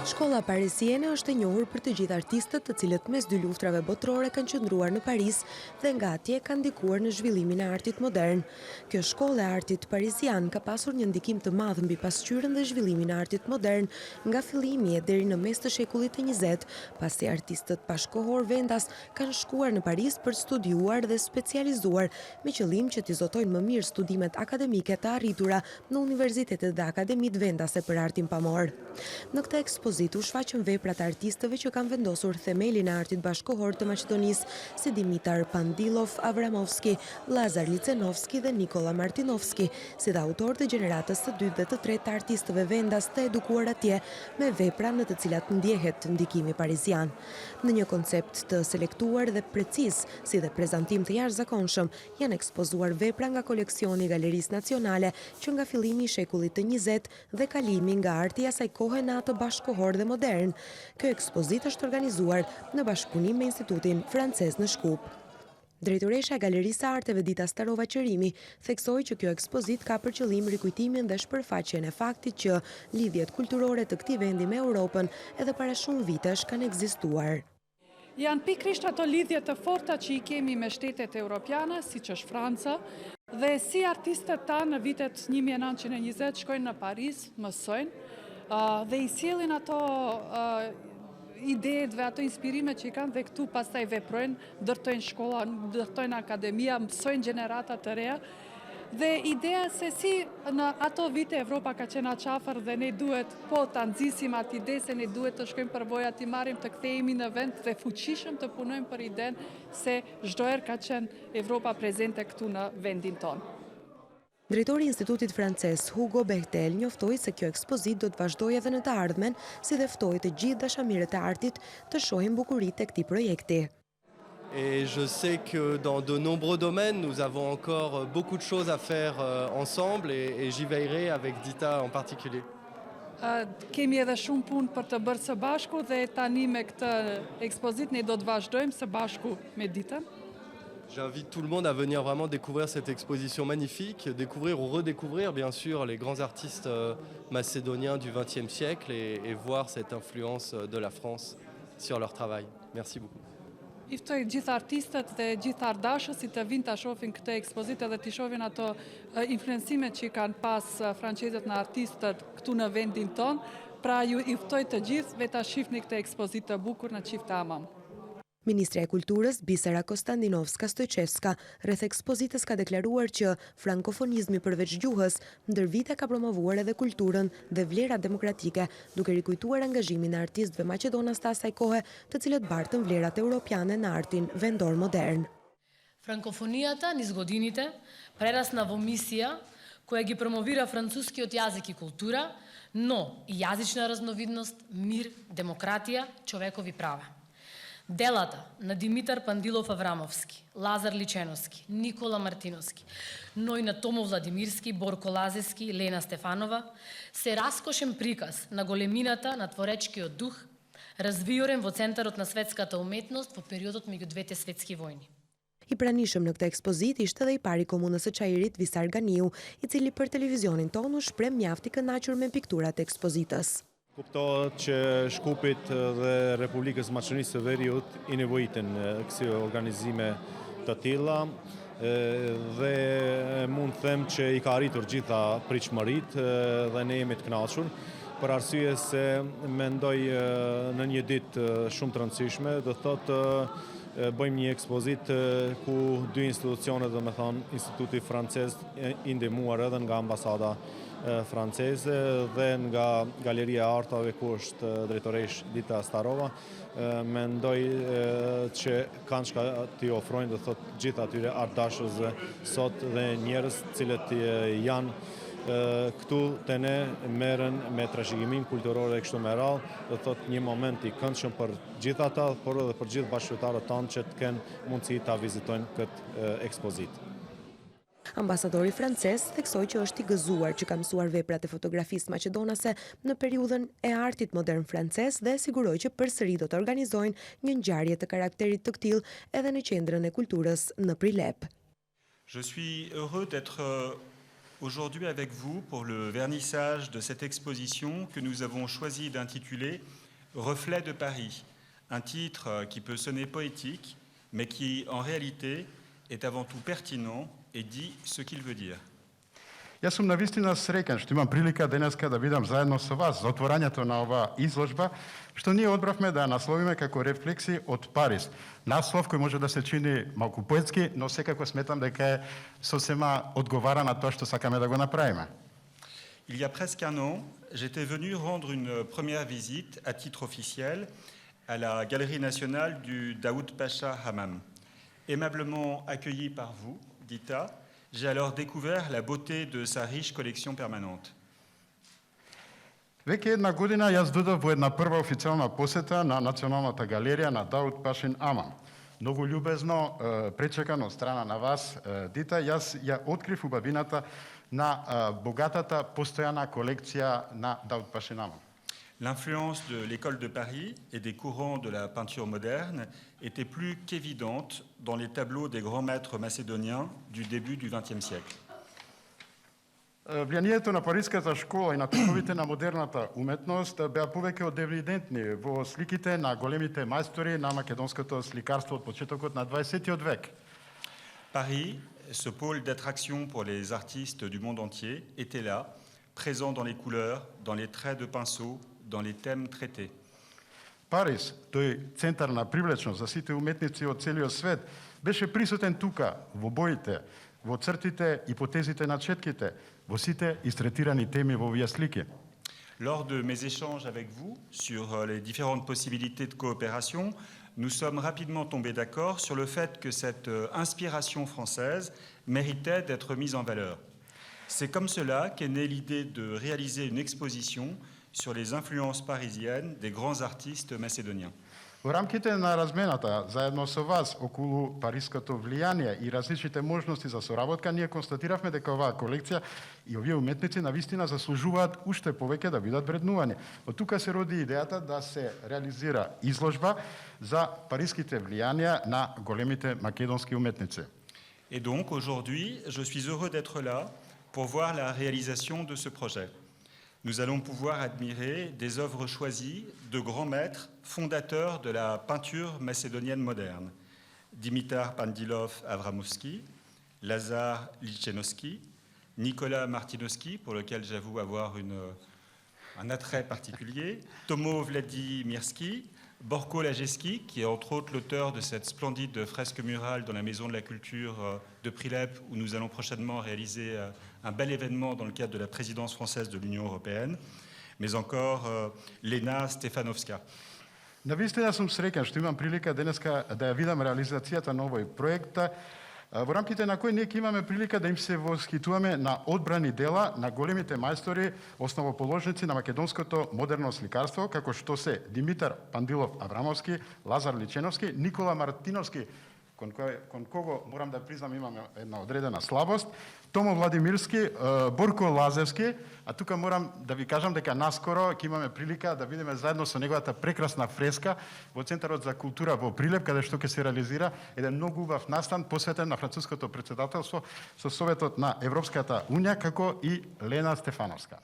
Shkolla parisiene është e njohur për të gjithë artistët të cilët mes dy luftrave botërore kanë qëndruar në Paris dhe nga atje kanë ndikuar në zhvillimin e artit modern. Kjo shkollë e artit parisian ka pasur një ndikim të madh mbi pasqyrën dhe zhvillimin e artit modern nga fillimi e deri në mes të shekullit të 20, pasi artistët bashkohor vendas kanë shkuar në Paris për studiuar dhe specializuar me qëllim që t'i zotojnë më mirë studimet akademike të arritura në universitetet dhe akademitë vendase për artin pamor. Në këtë ekspozitë u shfaqën veprat e artistëve që kanë vendosur themelin e artit bashkohor të Maqedonisë, si Dimitar Pandilov, Avramovski, Lazar Licenovski dhe Nikola Martinovski, si dhe autor të gjeneratës së dytë dhe të tretë të artistëve vendas të edukuar atje me vepra në të cilat ndjehet ndikimi parisian. Në një koncept të selektuar dhe preciz, si dhe prezantim të jashtëzakonshëm, janë ekspozuar vepra nga koleksioni i Galerisë Nacionale që nga fillimi i shekullit të 20 dhe kalimi nga arti i asaj kohe në atë bashkohor dhe modern. Kjo ekspozitë është organizuar në bashkëpunim me Institutin Francez në Shkup. Drejtoresha e Galerisë së Arteve Dita Starova Qerimi theksoi që kjo ekspozitë ka për qëllim rikujtimin dhe shpërfaqjen e faktit që lidhjet kulturore të këtij vendi me Europën edhe para shumë vitesh kanë ekzistuar. Janë pikrisht ato lidhje të forta që i kemi me shtetet europiane, siç është Franca, dhe si artistët tanë në vitet 1920 shkojnë në Paris, mësojnë, dhe i sjellin ato idetë dhe ato inspirime që i kanë dhe këtu pastaj veprojnë, ndërtojnë shkolla, ndërtojnë akademia, mësojnë gjenerata të reja. Dhe ideja se si në ato vite Evropa ka qenë aqafër dhe ne duhet ta nxisim atë ide se ne duhet të shkojmë përvoja, t'i marrim të kthehemi në vend dhe fuqishëm të punojmë për idenë se çdo herë ka qenë Evropa prezente këtu në vendin tonë. Drejtori i Institutit Francez Hugo Bechtel njoftoi se kjo ekspozitë do të vazhdojë edhe në të ardhmen, si dhe ftoi të gjithë dashamirët e artit të shohin bukuritë e këtij projekti. Et je sais que dans de nombreux domaines, nous avons encore beaucoup de choses à faire ensemble et j'y veillerai avec Dita en particulier. Kemi edhe shumë punë për të bërë së bashku dhe tani me këtë ekspozitë ne do të vazhdojmë së bashku me Ditën. J'invite tout le monde à venir vraiment découvrir cette exposition magnifique, découvrir ou redécouvrir bien sûr les grands artistes macédoniens du XXe siècle et voir cette influence de la France sur leur travail. Merci beaucoup. I ftoj gjithë artistët dhe gjithë ardashësit të vinë të shohin këtë ekspozitë dhe të shohin ato influencimet që kanë pas francezët në artistët këtu në vendin tonë. Pra ju i ftoj të gjithë ve ta shihni këtë ekspozitë të bukur në Çift Amam. Ministra e Kulturës Bisera Konstandinovska Stojčevska rreth ekspozitës ka deklaruar që frankofonizmi përveç gjuhës ndër vite ka promovuar edhe kulturën dhe vlerat demokratike, duke rikujtuar angazhimin e artistëve maqedonas të asaj kohe, të cilët bartën vlerat europiane në artin vendor modern. Франкофонията низ годините прерасна во мисија која ги промовира францускиот јазик и култура, но и јазична разновидност, мир, демократија, човекови права. Делата на Димитар Пандилов Аврамовски, Лазар Личеновски, Никола Мартиновски, но и на Томо Владимирски, Борко Лазески, Лена Стефанова се раскошен приказ на големината на творечкиот дух, развиорен во центарот на светската уметност во периодот меѓу двете светски војни. I pranishëm në këtë ekspozitë ishte edhe i pari komunës së Çajirit Visar Ganiu, i cili për televizionin tonë u shpreh mjaft i kënaqur me pikturat e ekspozitës. Kuptohet që Shkupit dhe Republikës Maqedonisë së Veriut i nevojiten kësi organizime të tilla dhe mund të them që i ka arritur gjitha pritshmëritë dhe ne jemi të kënaqur për arsye se mendoj në një ditë shumë të rëndësishme, do thotë bëjmë një ekspozitë ku dy institucione, do me thonë Instituti Francez i ndihmuar edhe nga ambasada franceze dhe nga Galeria e Artave ku është drejtoresh Dita Starova, mendoj që kanë çka t'i ofrojnë, do thotë gjithë atyre artdashësve sot dhe njerëz cilët janë këtu të ne merren me trashëgimin kulturor e kështu me radhë, do thotë një moment i këndshëm për gjithë ata, por edhe për gjithë bashkëqytetarët tanë që të kenë mundësi ta vizitojnë këtë ekspozitë. Ambasadori francez theksoi që është i gëzuar që ka mësuar veprat e fotografisë maqedonase në periudhën e artit modern francez dhe siguroi që përsëri do të organizojnë një ngjarje të karakterit të tillë edhe në qendrën e kulturës në Prilep. Je suis heureux d'être aujourd'hui avec vous pour le vernissage de cette exposition que nous avons choisi d'intituler « Reflet de Paris », un titre qui peut sonner poétique, mais qui, en réalité, est avant tout pertinent et dit ce qu'il veut dire. Јас сум навистина среќен што имам прилика денеска да бидам заедно со вас за отворањето на оваа изложба, што ние одбравме да ја насловиме како рефлекси од Париз. Наслов кој може да се чини малку поетски, но секако сметам дека е сосема одговара на тоа што сакаме да го направиме. Il y a presque un an, j'étais venu rendre une première visite à titre officiel à la Galerie nationale du Daoud Pacha Hammam. Aimablement accueilli par vous, Dita, j'ai alors découvert la beauté de sa riche collection permanente. Веќе една година јас додав во една прва официјална посета на Националната галерија на Дауд Пашин Амам. Многу љубезно пречекан од страна на вас, Дита, јас ја открив убавината на богатата постојана колекција на Дауд Пашин Амам. L'influence de l'école de Paris et des courants de la peinture moderne était plus qu'évidente dans les tableaux des grands maîtres macédoniens du début du XXe siècle. Влијанието на Париската школа и на токовите на модерната уметност беа повеќе од евидентни во сликите на големите мајстори на македонското сликарство од почетокот на 20-тиот век. Paris, ce pôle d'attraction pour les artistes du monde entier, était là, présent dans les couleurs, dans les traits de pinceau, dans les thèmes traités. Париз, тој центар на привлечност за сите уметници од целиот свет, беше присутен тука, во боите, во цртите и потезите на четките, во сите истретирани теми во овие слики. Lors de mes échanges avec vous sur les différentes possibilités de coopération, nous sommes rapidement tombés d'accord sur le fait que cette inspiration française méritait d'être mise en valeur. C'est comme cela qu'est née l'idée de réaliser une exposition sur les influences parisiennes des grands artistes macédoniens. Во рамките на размената, заедно со вас, околу париското влијание и различните можности за соработка, ние констатиравме дека оваа колекција и овие уметници навистина заслужуваат уште повеќе да бидат вреднувани. Од тука се роди идејата да се реализира изложба за париските влијанија на големите македонски уметници. Et donc, aujourd'hui, je suis heureux d'être là pour voir la réalisation de ce projet. Nous allons pouvoir admirer des œuvres choisies de grands maîtres fondateurs de la peinture macédonienne moderne. Dimitar Pandilov-Avramovski, Lazar Lichenowski, Nicolas Martinovski, pour lequel j'avoue avoir un attrait particulier, Tomo Vladimirski, Borko Lajeski, qui est entre autres l'auteur de cette splendide fresque murale dans la Maison de la Culture de Prilep, où nous allons prochainement réaliser un bel événement dans le cadre de la présidence française de l'Union européenne, mais encore Lena Stefanovska. Навистина сум среќен што имам прилика денеска да ја видам реализацијата на овој проект, во рамките на кој ние ќе имаме прилика да им се восхитуваме на одбрани дела на големите мајстори, основоположници на македонското модерно сликарство, како што се Димитар Пандилов-Аврамовски, Лазар Личеновски, Никола Мартиновски, кон кого морам да признам имаме една одредена слабост, Томо Владимирски, Борко Лазевски, а тука морам да ви кажам дека наскоро ќе имаме прилика да видиме заедно со неговата прекрасна фреска во Центарот за култура во Прилеп, каде што ќе се реализира еден многу убав настан посветен на француското претседателство со Советот на Европската Унија, како и Лена Стефановска.